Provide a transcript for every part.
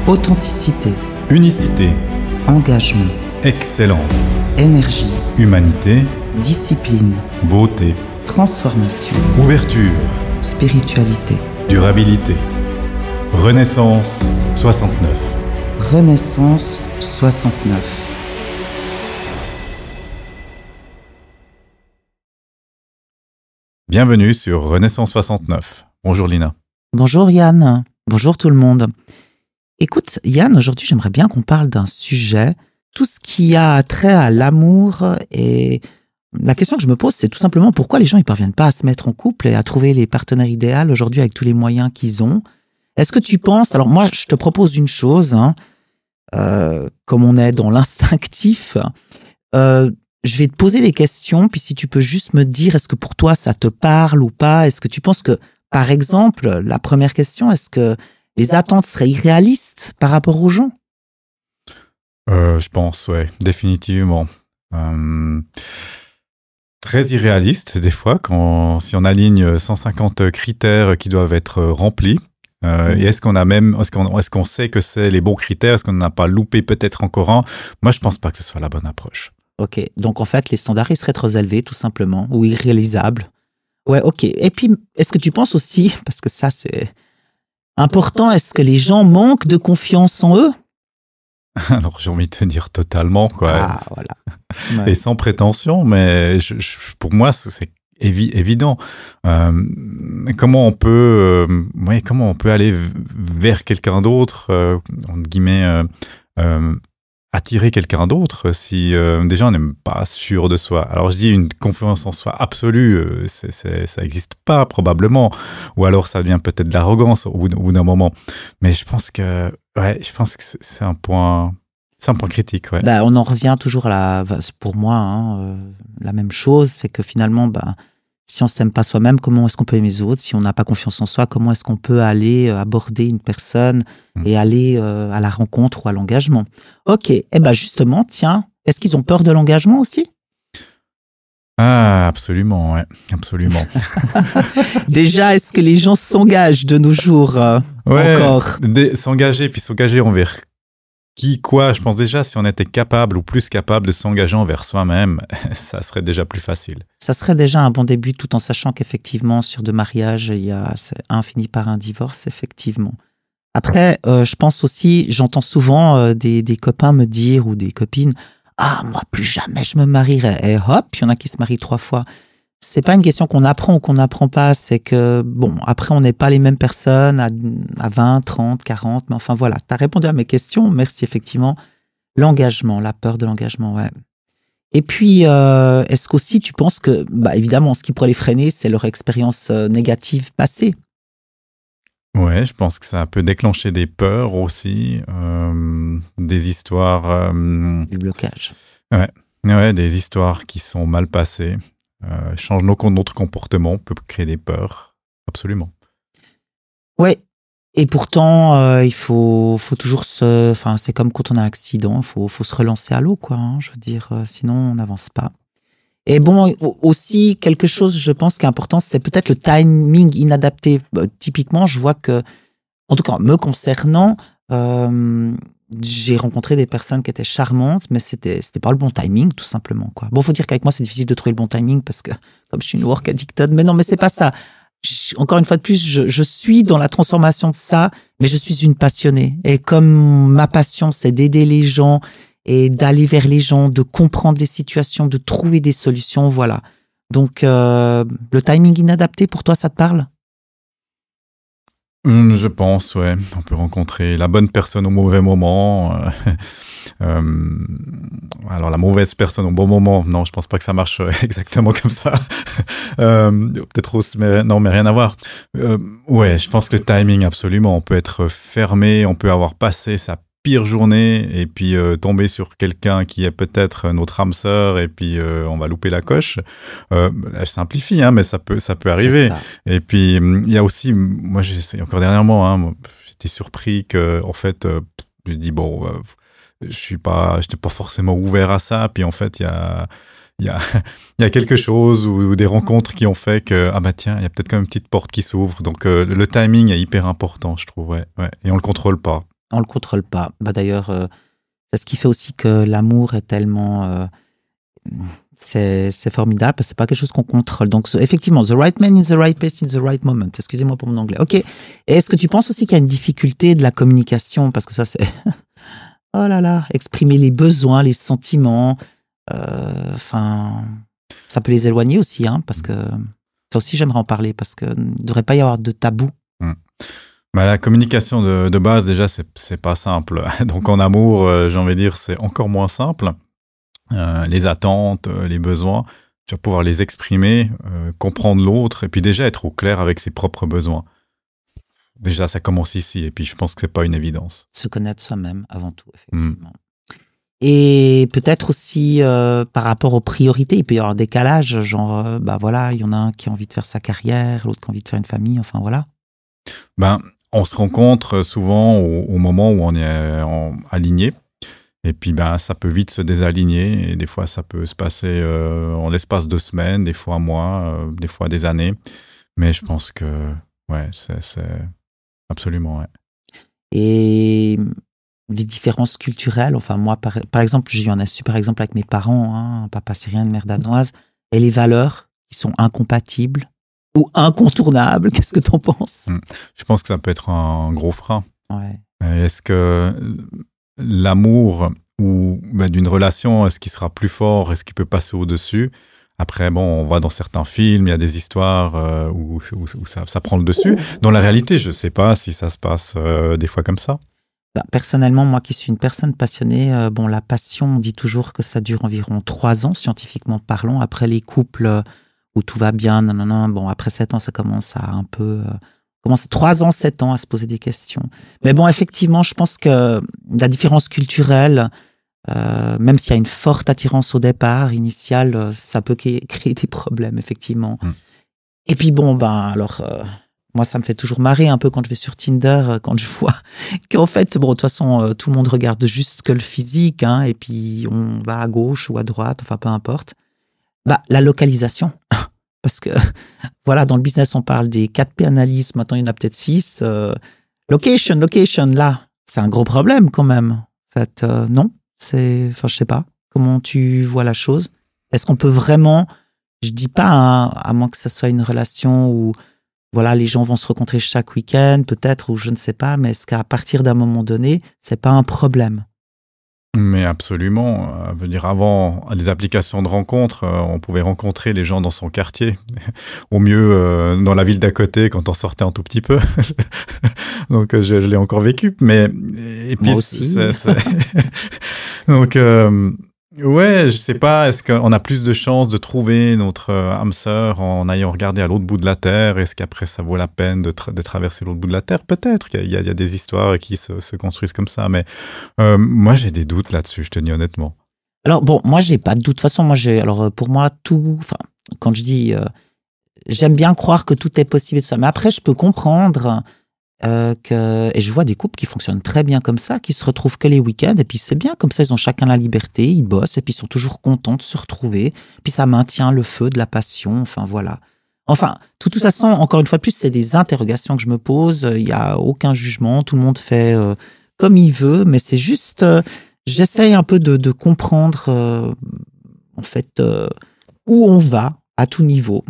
Authenticité, Unicité, engagement, excellence, énergie, humanité, discipline, beauté, transformation, ouverture, spiritualité. durabilité. Renaissance 69. Renaissance 69. Bienvenue sur Renaissance 69. Bonjour Lina. Bonjour Yann, bonjour tout le monde. Écoute Yann, aujourd'hui j'aimerais bien qu'on parle d'un sujet, tout ce qui a trait à l'amour, et la question que je me pose c'est tout simplement pourquoi les gens ne parviennent pas à se mettre en couple et à trouver les partenaires idéaux aujourd'hui avec tous les moyens qu'ils ont. Est-ce que tu penses, alors moi je te propose une chose, comme on est dans l'instinctif, je vais te poser des questions, puis si tu peux juste me dire est-ce que pour toi ça te parle ou pas, est-ce que tu penses que, par exemple, la première question, est-ce que les attentes seraient irréalistes par rapport aux gens? Je pense, ouais, définitivement. Très irréaliste des fois, si on aligne 150 critères qui doivent être remplis. Et est-ce qu'on sait que c'est les bons critères? Est-ce qu'on n'a pas loupé peut-être encore un? Moi, je pense pas que ce soit la bonne approche. Ok, donc en fait, les standards, ils seraient trop élevés, tout simplement, ou irréalisables. Ouais, ok. Et puis, est-ce que tu penses aussi, parce que ça, c'est important, est-ce que les gens manquent de confiance en eux? Alors, j'ai envie de te dire totalement, quoi. Ah, voilà. Ouais. Et sans prétention, mais pour moi, c'est évident. Comment on peut aller vers quelqu'un d'autre, entre guillemets, attirer quelqu'un d'autre si déjà on n'est pas sûr de soi. Alors je dis une confiance en soi absolue, ça n'existe pas probablement, ou alors ça vient peut-être de l'arrogance au bout d'un moment. Mais je pense que c'est un point critique. Ouais. Bah, on en revient toujours pour moi, la même chose, c'est que finalement, si on ne s'aime pas soi-même, comment est-ce qu'on peut aimer les autres? Si on n'a pas confiance en soi, comment est-ce qu'on peut aller aborder une personne et aller à la rencontre ou à l'engagement? Ok, et justement, tiens, est-ce qu'ils ont peur de l'engagement aussi? Ah, absolument, ouais, absolument. Déjà, est-ce que les gens s'engagent de nos jours encore? S'engager envers quoi? Je pense déjà, si on était capable ou plus capable de s'engager envers soi-même, ça serait déjà plus facile. Ça serait déjà un bon début, tout en sachant qu'effectivement, sur deux mariages, c'est un finit par un divorce, effectivement. Après, je pense aussi, j'entends souvent des copains me dire, ou des copines, « Ah, moi, plus jamais je me marierai. » Et hop, il y en a qui se marient 3 fois. C'est pas une question qu'on apprend ou qu'on n'apprend pas, c'est que, bon, après, on n'est pas les mêmes personnes à 20, 30, 40, mais enfin, voilà. Tu as répondu à mes questions, merci, effectivement. L'engagement, la peur de l'engagement, ouais. Et puis, est-ce qu'aussi, tu penses que, évidemment, ce qui pourrait les freiner, c'est leur expérience négative passée? Ouais, je pense que ça peut déclencher des peurs aussi, des histoires... Du blocage. Ouais, des histoires qui sont mal passées. Change notre comportement, peut créer des peurs, absolument. Ouais, et pourtant, il faut toujours c'est comme quand on a un accident, il faut se relancer à l'eau, quoi, je veux dire, sinon on n'avance pas. Et bon, aussi, quelque chose, je pense, qui est important, c'est peut-être le timing inadapté. Typiquement, je vois que, en tout cas, me concernant, j'ai rencontré des personnes qui étaient charmantes, mais c'était pas le bon timing, tout simplement, quoi. Bon, faut dire qu'avec moi, c'est difficile de trouver le bon timing parce que, comme je suis une work addicted, mais non, mais c'est pas ça. Encore une fois de plus, je suis dans la transformation de ça, mais je suis une passionnée. Et comme ma passion, c'est d'aider les gens et d'aller vers les gens, de comprendre les situations, de trouver des solutions, voilà. Donc, le timing inadapté, pour toi, ça te parle? Je pense, ouais. On peut rencontrer la bonne personne au mauvais moment. Alors, la mauvaise personne au bon moment, non, je pense pas que ça marche exactement comme ça. Peut-être aussi, mais non, mais rien à voir. Ouais, je pense que le timing, absolument. On peut être fermé, on peut avoir passé sa pire journée et puis tomber sur quelqu'un qui est peut-être notre âme sœur et puis on va louper la coche. Je simplifie, mais ça peut arriver. Et puis il y a aussi, moi encore dernièrement, j'étais surpris que en fait, je dis bon, j'étais pas forcément ouvert à ça. Puis en fait, il y a quelque chose ou des rencontres qui ont fait que tiens, il y a peut-être quand même une petite porte qui s'ouvre. Donc le timing est hyper important, je trouve. Ouais. Et on le contrôle pas. On le contrôle pas. Bah d'ailleurs, c'est ce qui fait aussi que l'amour est tellement, c'est formidable parce que c'est pas quelque chose qu'on contrôle. Donc effectivement, the right man in the right place in the right moment. Excusez-moi pour mon anglais. Ok. Et est-ce que tu penses aussi qu'il y a une difficulté de la communication parce que ça c'est, oh là là, exprimer les besoins, les sentiments. Enfin, ça peut les éloigner aussi, hein, parce que ça aussi j'aimerais en parler parce que ne devrait pas y avoir de tabou. Bah, la communication de base, déjà, c'est pas simple. Donc, en amour, j'ai envie de dire, c'est encore moins simple. Les attentes, les besoins, tu vas pouvoir les exprimer, comprendre l'autre, et puis déjà être au clair avec ses propres besoins. Déjà, ça commence ici, et puis je pense que c'est pas une évidence. Se connaître soi-même avant tout, effectivement. Et peut-être aussi par rapport aux priorités, il peut y avoir un décalage, genre, bah voilà, il y en a un qui a envie de faire sa carrière, l'autre qui a envie de faire une famille, enfin voilà. Ben, on se rencontre souvent au moment où on est aligné. Et puis, ben, ça peut vite se désaligner. Et des fois, ça peut se passer en l'espace de semaines, des fois mois, des fois des années. Mais je pense que, ouais, c'est absolument, ouais. Et les différences culturelles, enfin moi, par exemple, j'ai eu un super exemple avec mes parents, hein, papa syrien, mère danoise, et les valeurs qui sont incompatibles ou incontournables, qu'est-ce que t'en penses? Je pense que ça peut être un gros frein. Ouais. Est-ce que l'amour ou d'une relation, est-ce qu'il sera plus fort? Est-ce qu'il peut passer au-dessus? Après, bon, on va dans certains films, il y a des histoires où ça prend le dessus. Dans la réalité, je ne sais pas si ça se passe des fois comme ça. Bah, personnellement, moi qui suis une personne passionnée, bon, la passion, on dit toujours que ça dure environ 3 ans, scientifiquement parlant. Après les couples où tout va bien, non, bon, après 7 ans, ça commence à un peu... commence 3 ans, 7 ans à se poser des questions. Mais bon, effectivement, je pense que la différence culturelle, même s'il y a une forte attirance au départ, initiale, ça peut créer des problèmes, effectivement. Et puis bon, ben alors... moi, ça me fait toujours marrer un peu quand je vais sur Tinder, quand je vois qu'en fait, bon, de toute façon, tout le monde regarde juste que le physique, hein, et puis on va à gauche ou à droite, enfin, peu importe. Bah, la localisation. Parce que, voilà, dans le business, on parle des 4P analyses, maintenant, il y en a peut-être 6. Location, là, c'est un gros problème quand même. En fait, non, enfin, je sais pas. Comment tu vois la chose? Est-ce qu'on peut vraiment, je dis pas, hein, à moins que ce soit une relation où voilà, les gens vont se rencontrer chaque week-end, peut-être, ou je ne sais pas, mais est-ce qu'à partir d'un moment donné, c'est pas un problème? Mais absolument. Je veux dire, avant les applications de rencontres, on pouvait rencontrer les gens dans son quartier, au mieux dans la ville d'à côté quand on sortait un tout petit peu. Donc, je l'ai encore vécu. Mais et puis, moi aussi. Donc, ouais, je sais pas, est-ce qu'on a plus de chances de trouver notre âme sœur en ayant regardé à l'autre bout de la Terre? Est-ce qu'après, ça vaut la peine de traverser l'autre bout de la Terre? Peut-être, il y a des histoires qui se construisent comme ça, mais moi, j'ai des doutes là-dessus, je te dis honnêtement. Alors, bon, moi, j'ai pas de doute. De toute façon, alors, pour moi, enfin, quand je dis, j'aime bien croire que tout est possible et tout ça, mais après, je peux comprendre et je vois des couples qui fonctionnent très bien comme ça, qui se retrouvent que les week-ends, et puis c'est bien, comme ça, ils ont chacun la liberté, ils bossent, et puis ils sont toujours contents de se retrouver, puis ça maintient le feu de la passion, enfin voilà. Enfin, de toute façon, encore une fois de plus, c'est des interrogations que je me pose, il n'y a aucun jugement, tout le monde fait comme il veut, mais c'est juste, j'essaye un peu de comprendre, en fait, où on va à tout niveau.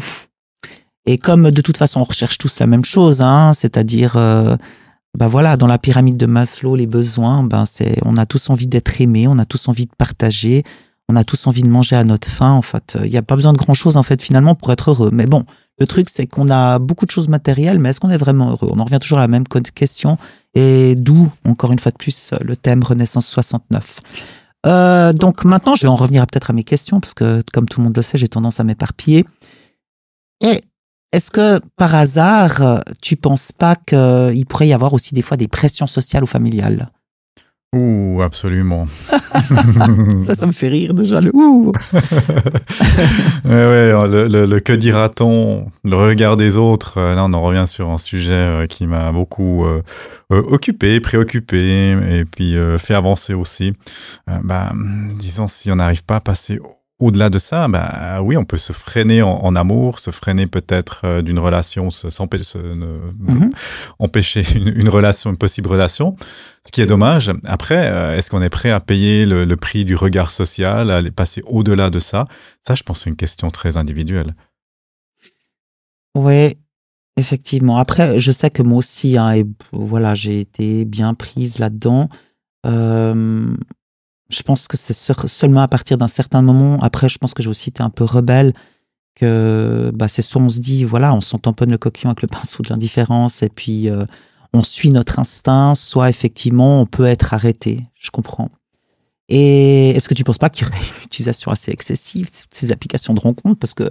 Et comme de toute façon, on recherche tous la même chose, hein, c'est-à-dire, ben voilà, dans la pyramide de Maslow, les besoins, ben on a tous envie d'être aimés, on a tous envie de partager, on a tous envie de manger à notre faim. En fait, il n'y a pas besoin de grand-chose en fait finalement pour être heureux. Mais bon, le truc c'est qu'on a beaucoup de choses matérielles, mais est-ce qu'on est vraiment heureux? On en revient toujours à la même question, et d'où encore une fois de plus le thème Renaissance 69. Donc maintenant, je vais en revenir peut-être à mes questions parce que comme tout le monde le sait, j'ai tendance à m'éparpiller. Et est-ce que, par hasard, tu penses pas qu'il pourrait y avoir aussi des fois des pressions sociales ou familiales? Ouh, absolument. Ça me fait rire déjà, le ouh. Ouais, le que dira-t-on, le regard des autres, là on en revient sur un sujet qui m'a beaucoup occupé, préoccupé, et puis fait avancer aussi. Disons, si on n'arrive pas à passer au-delà de ça, ben oui, on peut se freiner en amour, se freiner peut-être d'une relation, empêcher une relation, une possible relation, ce qui est dommage. Après, est-ce qu'on est prêt à payer le prix du regard social, à aller passer au-delà de ça? Ça, je pense, c'est une question très individuelle. Oui, effectivement. Après, je sais que moi aussi, hein, et voilà, j'ai été bien prise là-dedans. Je pense que c'est seulement à partir d'un certain moment. Après, je pense que j'ai aussi été un peu rebelle, que bah, c'est soit on se dit, voilà, on s'en tamponne le coquillon avec le pinceau de l'indifférence et puis on suit notre instinct, soit effectivement on peut être arrêté. Je comprends. Et est-ce que tu ne penses pas qu'il y aurait une utilisation assez excessive de ces applications de rencontres? Parce que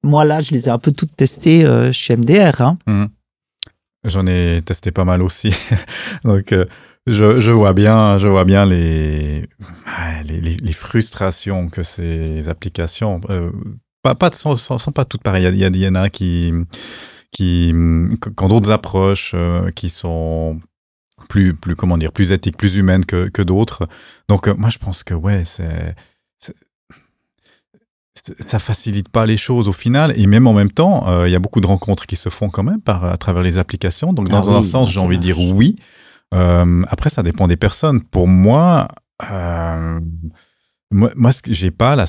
moi, là, je les ai un peu toutes testées chez MDR. Hein. J'en ai testé pas mal aussi. Donc, je vois bien les frustrations que ces applications, sont pas toutes pareilles. Il y en a qui ont d'autres approches, qui sont comment dire, plus éthiques, plus humaines que d'autres. Donc, moi, je pense que, ouais, ça facilite pas les choses au final, et même en même temps, il y a beaucoup de rencontres qui se font quand même à travers les applications. Donc, dans un sens, j'ai envie de dire oui. Après, ça dépend des personnes. Pour moi, j'ai pas la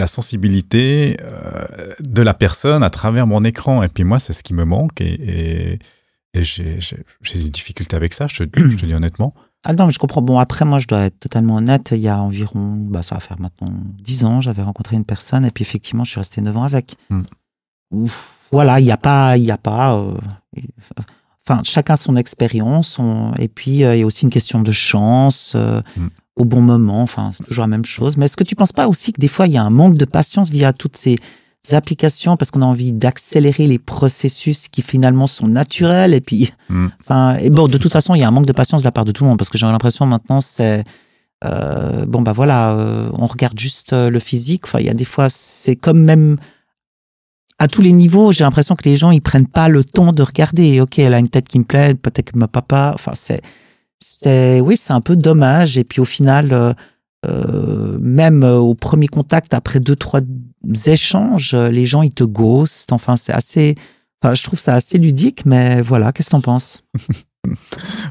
sensibilité de la personne à travers mon écran. Et puis moi, c'est ce qui me manque, et j'ai des difficultés avec ça, je te dis honnêtement. Ah non, mais je comprends. Bon, après, moi, je dois être totalement honnête. Il y a environ, ça va faire maintenant 10 ans, j'avais rencontré une personne et puis effectivement, je suis resté 9 ans avec. Voilà, il n'y a pas... Enfin, chacun son expérience. Et puis, il y a aussi une question de chance, au bon moment. Enfin, c'est toujours la même chose. Mais est-ce que tu ne penses pas aussi que des fois, il y a un manque de patience via toutes ces applications parce qu'on a envie d'accélérer les processus qui finalement sont naturels et puis de toute façon il y a un manque de patience de la part de tout le monde parce que j'ai l'impression maintenant c'est on regarde juste le physique. Enfin, il y a des fois c'est comme même à tous les niveaux, j'ai l'impression que les gens ils prennent pas le temps de regarder. Ok, elle a une tête qui me plaît, peut-être que ma papa, enfin c'est un peu dommage. Et puis au final même au premier contact, après 2-3 échanges, les gens, ils te ghostent. Enfin, je trouve ça assez ludique, mais voilà, qu'est-ce que t'en penses?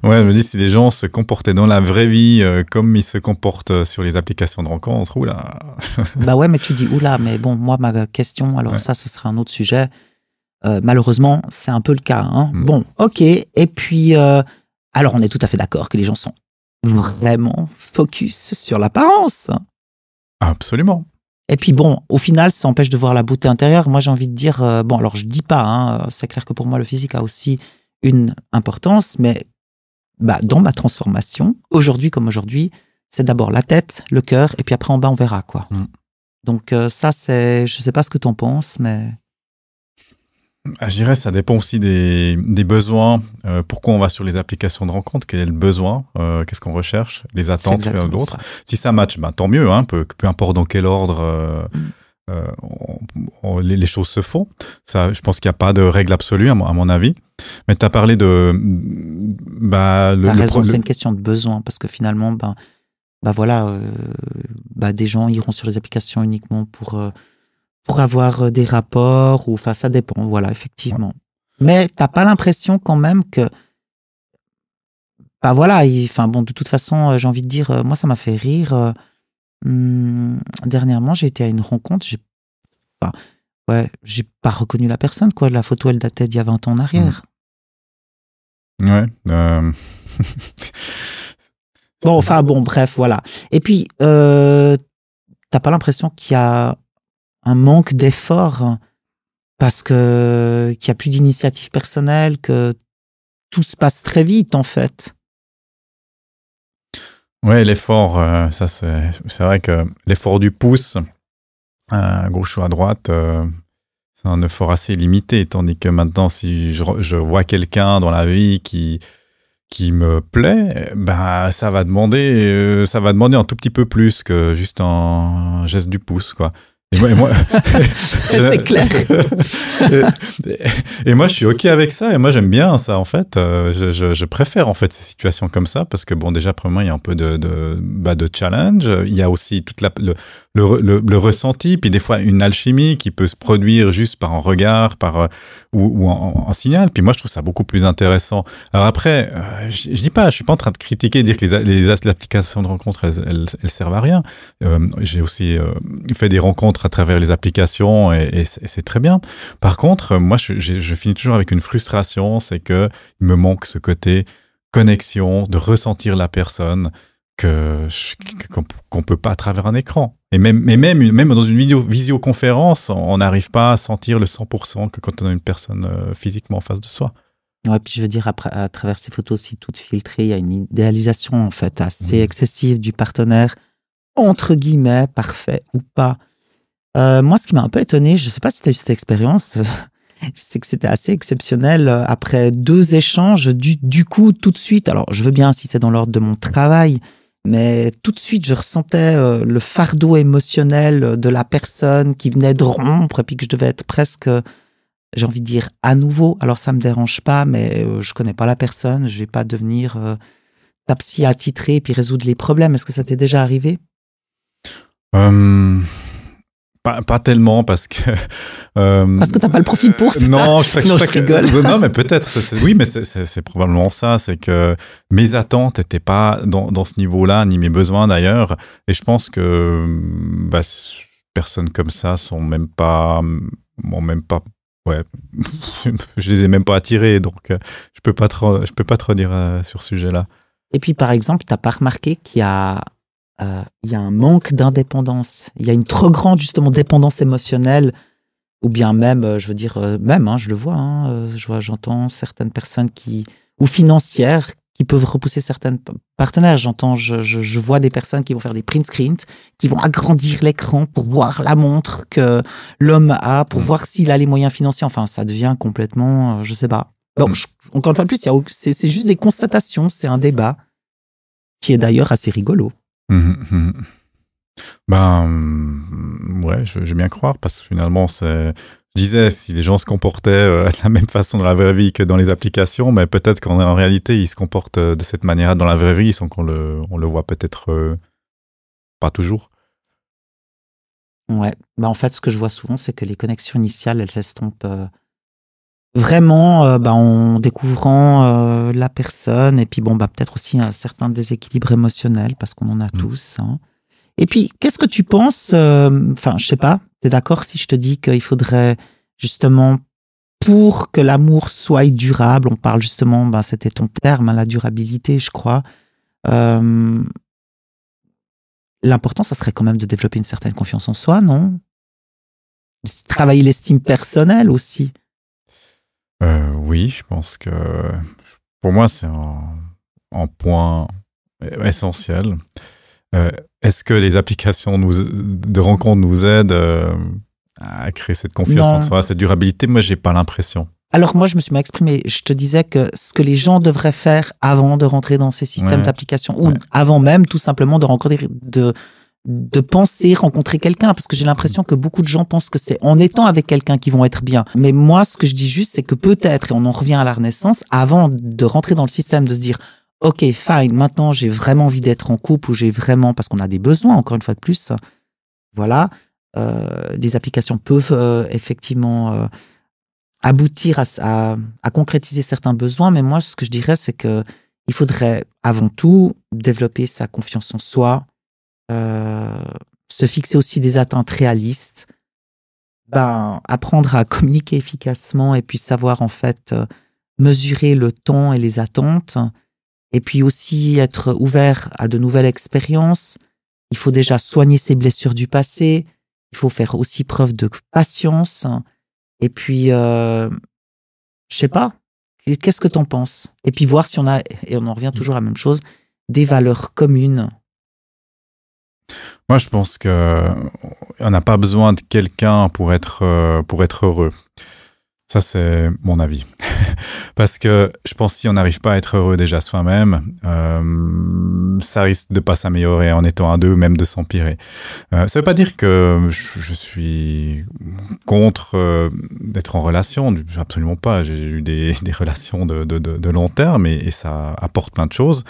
Ouais, je me dis, si les gens se comportaient dans la vraie vie comme ils se comportent sur les applications de rencontres, oula. Bah ouais, mais tu dis oula, mais bon, moi, ma question, alors ça sera un autre sujet. Malheureusement, c'est un peu le cas. Hein. Bon, ok. Et puis, alors, on est tout à fait d'accord que les gens sont vraiment focus sur l'apparence. Absolument. Et puis bon, au final, ça empêche de voir la beauté intérieure. Moi, j'ai envie de dire, alors je dis pas, hein, c'est clair que pour moi, le physique a aussi une importance, mais dans ma transformation, aujourd'hui comme aujourd'hui, c'est d'abord la tête, le cœur, et puis après en bas, on verra, quoi. Donc ça, je sais pas ce que t'en penses, mais... Je dirais ça dépend aussi des besoins. Pourquoi on va sur les applications de rencontre? Quel est le besoin? Qu'est-ce qu'on recherche? Les attentes d'autres. Si ça match, tant mieux. Hein, peu importe dans quel ordre les choses se font. Ça, je pense qu'il n'y a pas de règle absolue, à mon avis. Mais tu as parlé de... T'as raison, c'est une question de besoin. Parce que finalement, des gens iront sur les applications uniquement pour avoir des rapports, ou enfin ça dépend, voilà, effectivement. Ouais. Mais t'as pas l'impression quand même que de toute façon, j'ai envie de dire, moi ça m'a fait rire. Dernièrement, j'ai été à une rencontre, j'ai pas reconnu la personne, quoi. La photo, elle datait d'il y a 20 ans en arrière. Ouais. Bref, voilà. Et puis, t'as pas l'impression qu'il y a un manque d'effort parce qu'il n'y a plus d'initiative personnelle, que tout se passe très vite, en fait. Ouais, l'effort, ça c'est vrai que l'effort du pouce, à gauche ou à droite, c'est un effort assez limité, tandis que maintenant, si je vois quelqu'un dans la vie qui me plaît, ça va demander un tout petit peu plus que juste un geste du pouce, quoi. C'est clair. et moi, je suis OK avec ça. Et moi, j'aime bien ça, en fait. Je préfère, en fait, ces situations comme ça parce que, bon, déjà, premièrement, il y a un peu de challenge. Il y a aussi toute le ressenti, puis des fois, une alchimie qui peut se produire juste par un regard, ou en signal. Puis moi, je trouve ça beaucoup plus intéressant. Alors après, je dis pas, je suis pas en train de critiquer, dire que les applications de rencontres, elles servent à rien. J'ai aussi fait des rencontres à travers les applications et c'est très bien. Par contre, moi, je finis toujours avec une frustration, c'est que il me manque ce côté connexion, de ressentir la personne qu'on peut pas à travers un écran. Et même dans une visioconférence, on n'arrive pas à sentir le 100% que quand on a une personne physiquement en face de soi. Ouais, puis je veux dire, après, à travers ces photos aussi toutes filtrées, il y a une idéalisation en fait assez excessive du partenaire, entre guillemets, parfait ou pas. Moi, ce qui m'a un peu étonné, je ne sais pas si tu as eu cette expérience, c'est que c'était assez exceptionnel. Après 2 échanges, du coup, tout de suite, alors je veux bien si c'est dans l'ordre de mon travail, mais tout de suite, je ressentais le fardeau émotionnel de la personne qui venait de rompre et puis que je devais être presque, j'ai envie de dire, à nouveau. Alors, ça me dérange pas, mais je connais pas la personne, je vais pas devenir ta psy attitrée et puis résoudre les problèmes. Est-ce que ça t'est déjà arrivé? Pas tellement parce que parce que t'as pas le profil pour, c'est non, ça? Non, je rigole. Non, mais peut-être. Oui, mais c'est probablement ça. C'est que mes attentes n'étaient pas dans ce niveau-là, ni mes besoins d'ailleurs. Et je pense que personnes comme ça m'ont même pas. Ouais, je les ai même pas attirés, donc je peux pas trop dire sur ce sujet-là. Et puis, par exemple, t'as pas remarqué qu'il y a un manque d'indépendance. Il y a une trop grande, justement, dépendance émotionnelle, ou bien même, je veux dire, je le vois, j'entends certaines personnes ou financières, qui peuvent repousser certains partenaires. Je vois des personnes qui vont faire des print screens, qui vont agrandir l'écran pour voir la montre que l'homme a, pour voir s'il a les moyens financiers. Enfin, ça devient complètement, je sais pas. Bon, encore une fois de plus, c'est juste des constatations, c'est un débat qui est d'ailleurs assez rigolo. Ouais, je vais bien croire, parce que finalement, je disais, si les gens se comportaient de la même façon dans la vraie vie que dans les applications, mais peut-être qu'en réalité, ils se comportent de cette manière dans la vraie vie, sans qu'on le voit peut-être pas toujours. Ouais, en fait, ce que je vois souvent, c'est que les connexions initiales, elles s'estompent vraiment en découvrant la personne, et puis peut-être aussi un certain déséquilibre émotionnel, parce qu'on en a tous, hein. Et puis, qu'est-ce que tu penses, je sais pas, t'es d'accord si je te dis qu'il faudrait justement, pour que l'amour soit durable, on parle justement, c'était ton terme, hein, la durabilité, je crois, l'important, ça serait quand même de développer une certaine confiance en soi, non? Travailler l'estime personnelle aussi. Oui, je pense que pour moi, c'est un point essentiel. Est-ce que les applications de rencontres nous aident à créer cette confiance en soi, cette durabilité? Moi, j'ai pas l'impression. Alors moi, je me suis mal exprimé. Je te disais que ce que les gens devraient faire avant de rentrer dans ces systèmes d'application, ou avant même tout simplement de rencontrer, de penser rencontrer quelqu'un, parce que j'ai l'impression que beaucoup de gens pensent que c'est en étant avec quelqu'un qu'ils vont être bien. Mais moi, ce que je dis juste, c'est que peut-être, et on en revient à la Renaissance, avant de rentrer dans le système, de se dire ok, fine, maintenant j'ai vraiment envie d'être en couple, ou j'ai vraiment, parce qu'on a des besoins, encore une fois de plus, voilà, les applications peuvent effectivement aboutir à concrétiser certains besoins, mais moi, ce que je dirais, c'est que il faudrait avant tout développer sa confiance en soi, se fixer aussi des attentes réalistes, apprendre à communiquer efficacement et puis savoir en fait mesurer le temps et les attentes, et puis aussi être ouvert à de nouvelles expériences. Il faut déjà soigner ses blessures du passé, il faut faire aussi preuve de patience, et puis je sais pas, qu'est-ce que t'en penses? Et puis voir si on a, et on en revient toujours à la même chose, des valeurs communes. Moi, je pense qu'on n'a pas besoin de quelqu'un pour être heureux. Ça, c'est mon avis. Parce que je pense que si on n'arrive pas à être heureux déjà soi-même, ça risque de pas s'améliorer en étant à deux, ou même de s'empirer. Ça veut pas dire que je suis contre d'être en relation. Absolument pas. J'ai eu des relations de long terme et ça apporte plein de choses.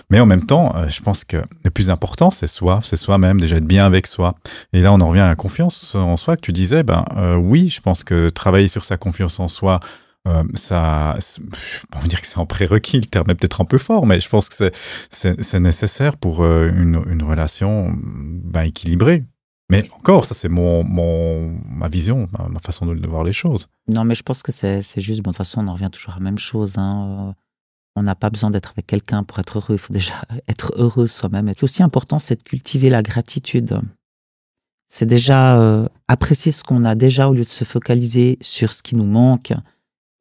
Mais en même temps, je pense que le plus important, c'est soi-même, déjà être bien avec soi. Et là, on en revient à la confiance en soi que tu disais. Oui, je pense que travailler sur sa confiance en soi, ça, je ne vais pas dire que c'est en prérequis, le terme est peut-être un peu fort, mais je pense que c'est nécessaire pour une relation équilibrée. Mais encore, ça c'est ma vision, ma façon de voir les choses. Non, mais je pense que c'est juste, bon, de toute façon, on en revient toujours à la même chose. On n'a pas besoin d'être avec quelqu'un pour être heureux. Il faut déjà être heureux soi-même. Et aussi important, c'est de cultiver la gratitude. C'est déjà apprécier ce qu'on a déjà au lieu de se focaliser sur ce qui nous manque.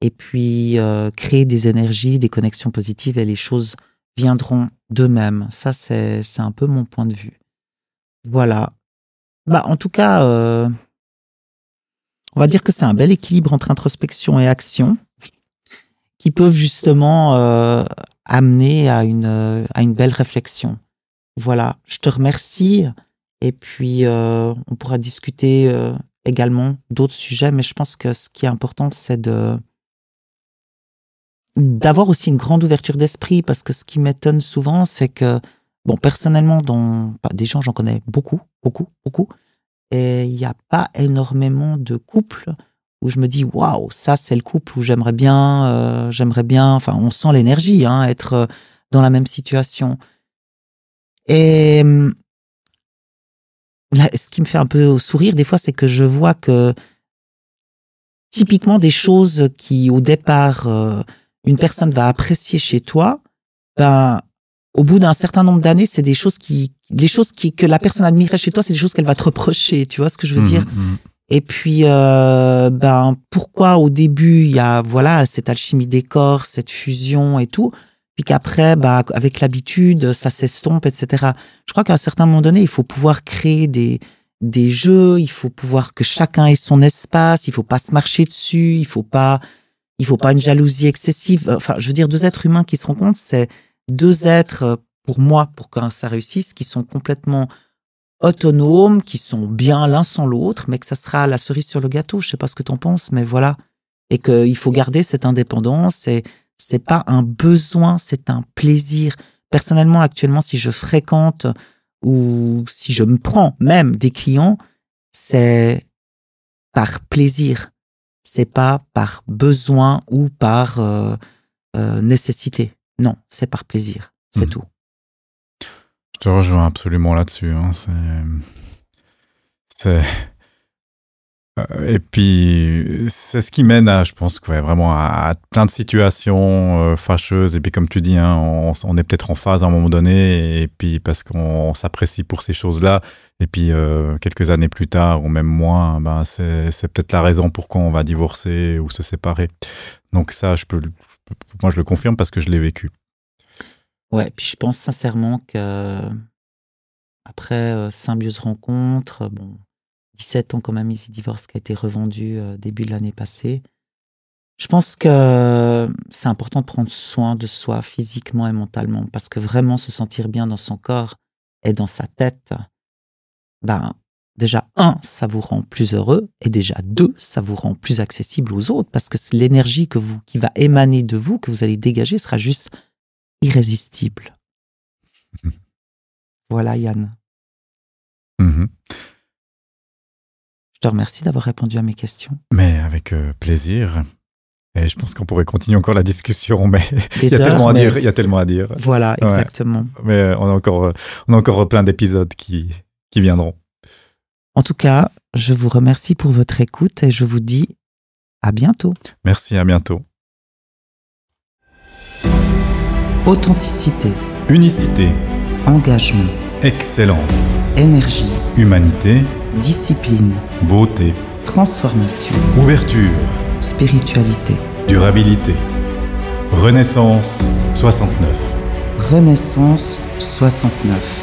Et puis créer des énergies, des connexions positives et les choses viendront d'eux-mêmes. Ça, c'est un peu mon point de vue. Voilà. En tout cas, on va dire que c'est un bel équilibre entre introspection et action qui peuvent justement amener à une belle réflexion. Voilà, je te remercie et puis on pourra discuter également d'autres sujets, mais je pense que ce qui est important, c'est d'avoir aussi une grande ouverture d'esprit, parce que ce qui m'étonne souvent, c'est que, bon, personnellement, des gens, j'en connais beaucoup, et il n'y a pas énormément de couples où je me dis, waouh, ça c'est le couple où j'aimerais bien, enfin, on sent l'énergie, être dans la même situation. Et là, ce qui me fait un peu sourire des fois, c'est que je vois que typiquement des choses qui, au départ, une personne va apprécier chez toi, au bout d'un certain nombre d'années, c'est des choses que la personne admirait chez toi, c'est des choses qu'elle va te reprocher, tu vois ce que je veux dire? Et puis, pourquoi au début, il y a, voilà, cette alchimie des corps, cette fusion et tout, puis qu'après, avec l'habitude, ça s'estompe, etc. Je crois qu'à un certain moment donné, il faut pouvoir créer des jeux, il faut pouvoir que chacun ait son espace, il faut pas se marcher dessus, il faut pas une jalousie excessive. Enfin, je veux dire, deux êtres humains qui se rencontrent, c'est deux êtres, pour moi, pour que ça réussisse, qui sont complètement autonomes, qui sont bien l'un sans l'autre, mais que ça sera la cerise sur le gâteau. Je sais pas ce que t'en penses, mais voilà. Et qu'il faut garder cette indépendance. Et c'est pas un besoin, c'est un plaisir. Personnellement, actuellement, si je fréquente ou si je me prends même des clients, c'est par plaisir. C'est pas par besoin ou par nécessité. Non, c'est par plaisir. C'est tout. Je te rejoins absolument là-dessus. Et puis, c'est ce qui mène à, je pense, vraiment à plein de situations fâcheuses. Et puis, comme tu dis, on est peut-être en phase à un moment donné, et puis parce qu'on s'apprécie pour ces choses-là. Et puis, quelques années plus tard, ou même moins, c'est peut-être la raison pourquoi on va divorcer ou se séparer. Donc ça, moi, je le confirme parce que je l'ai vécu. Ouais, puis je pense sincèrement que après Symbiose Rencontre, 17 ans quand même, Easy Divorce qui a été revendu début de l'année passée. Je pense que c'est important de prendre soin de soi physiquement et mentalement, parce que vraiment se sentir bien dans son corps et dans sa tête, déjà, 1, ça vous rend plus heureux, et déjà 2, ça vous rend plus accessible aux autres, parce que l'énergie qui va émaner de vous, que vous allez dégager, sera juste irrésistible. Voilà, Yann. Je te remercie d'avoir répondu à mes questions. Mais avec plaisir. Et je pense qu'on pourrait continuer encore la discussion, mais il y a tellement à dire. Voilà, exactement. Mais on a encore plein d'épisodes qui viendront. En tout cas, je vous remercie pour votre écoute et je vous dis à bientôt. Merci, à bientôt. Authenticité. Unicité. Engagement. Excellence. Énergie. Humanité. Discipline. Beauté. Transformation. Ouverture. Spiritualité. Durabilité. Renaissance 69. Renaissance 69.